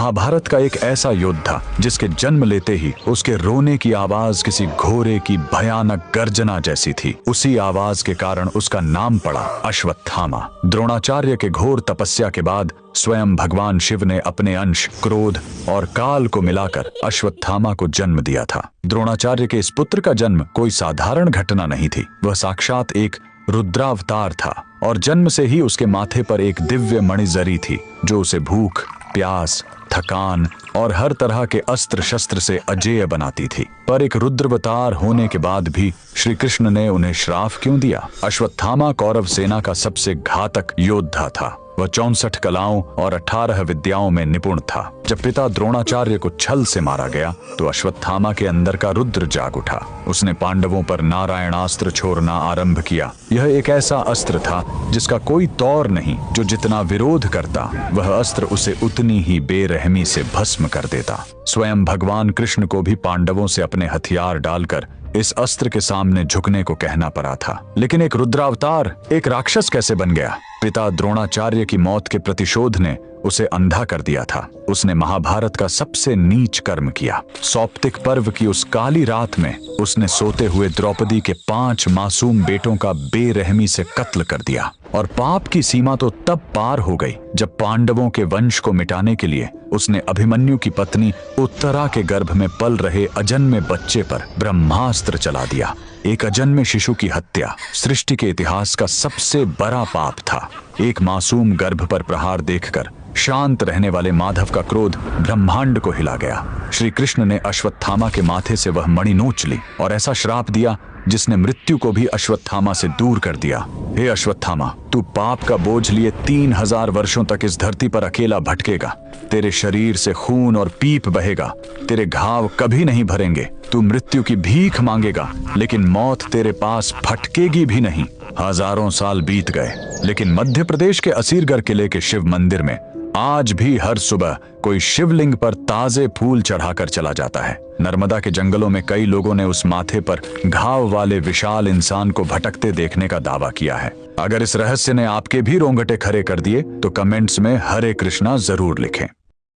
महाभारत का एक ऐसा योद्धा जिसके जन्म लेते ही उसके रोने की आवाज किसी घोड़े की भयानक गर्जना जैसी थी। उसी आवाज के कारण उसका नाम पड़ा अश्वत्थामा। द्रोणाचार्य के घोर तपस्या के बाद स्वयं भगवान शिव ने अपने अंश क्रोध और काल को मिलाकर अश्वत्थामा को जन्म दिया था। द्रोणाचार्य के इस पुत्र का जन्म कोई साधारण घटना नहीं थी। वह साक्षात एक रुद्रावतार था और जन्म से ही उसके माथे पर एक दिव्य मणिजरी थी जो उसे भूख, प्यास, थकान और हर तरह के अस्त्र शस्त्र से अजेय बनाती थी। पर एक रुद्रावतार होने के बाद भी श्री कृष्ण ने उन्हें श्राप क्यों दिया? अश्वत्थामा कौरव सेना का सबसे घातक योद्धा था। वह 64 कलाओं और 18 विद्याओं में निपुण था। जब पिता द्रोणाचार्य को छल से मारा गया तो अश्वत्थामा के अंदर का रुद्र जाग उठा। उसने पांडवों पर नारायणास्त्र छोड़ना आरंभ किया। यह एक ऐसा अस्त्र था जिसका कोई तौर नहीं। जो जितना विरोध करता वह अस्त्र उसे उतनी ही बेरहमी से भस्म कर देता। स्वयं भगवान कृष्ण को भी पांडवों से अपने हथियार डालकर इस अस्त्र के सामने झुकने को कहना पड़ा था। लेकिन एक रुद्रावतार एक राक्षस कैसे बन गया? पिता द्रोणाचार्य की मौत के प्रतिशोध ने उसे अंधा कर दिया था। उसने महाभारत का सबसे नीच कर्म किया। सौप्तिक पर्व की उस काली रात में उसने सोते हुए द्रौपदी के 5 मासूम बेटों का बेरहमी से कत्ल कर दिया। और पाप की सीमा तो तब पार हो गई जब पांडवों के वंश को मिटाने के लिए उसने अभिमन्यु की पत्नी उत्तरा के गर्भ में पल रहे अजन्मे बच्चे पर ब्रह्मास्त्र चला दिया। एक अजन्मे शिशु की हत्या सृष्टि के इतिहास का सबसे बड़ा पाप था। एक मासूम गर्भ पर प्रहार देखकर शांत रहने वाले माधव का क्रोध ब्रह्मांड को हिला गया। श्री कृष्ण ने अश्वत्थामा के माथे से वह मणि नोच ली और ऐसा श्राप दिया जिसने मृत्यु को भी अश्वत्थामा से दूर कर दिया। हे अश्वत्थामा, तू पाप का बोझ लिए 3000 वर्षों तक इस धरती पर अकेला भटकेगा। तेरे शरीर से खून और पीप बहेगा। तेरे घाव कभी नहीं भरेंगे। तू मृत्यु की भीख मांगेगा लेकिन मौत तेरे पास फटकेगी भी नहीं। हजारों साल बीत गए लेकिन मध्य प्रदेश के असीरगढ़ किले के शिव मंदिर में आज भी हर सुबह कोई शिवलिंग पर ताजे फूल चढ़ाकर चला जाता है। नर्मदा के जंगलों में कई लोगों ने उस माथे पर घाव वाले विशाल इंसान को भटकते देखने का दावा किया है। अगर इस रहस्य ने आपके भी रोंगटे खड़े कर दिए तो कमेंट्स में हरे कृष्णा जरूर लिखें।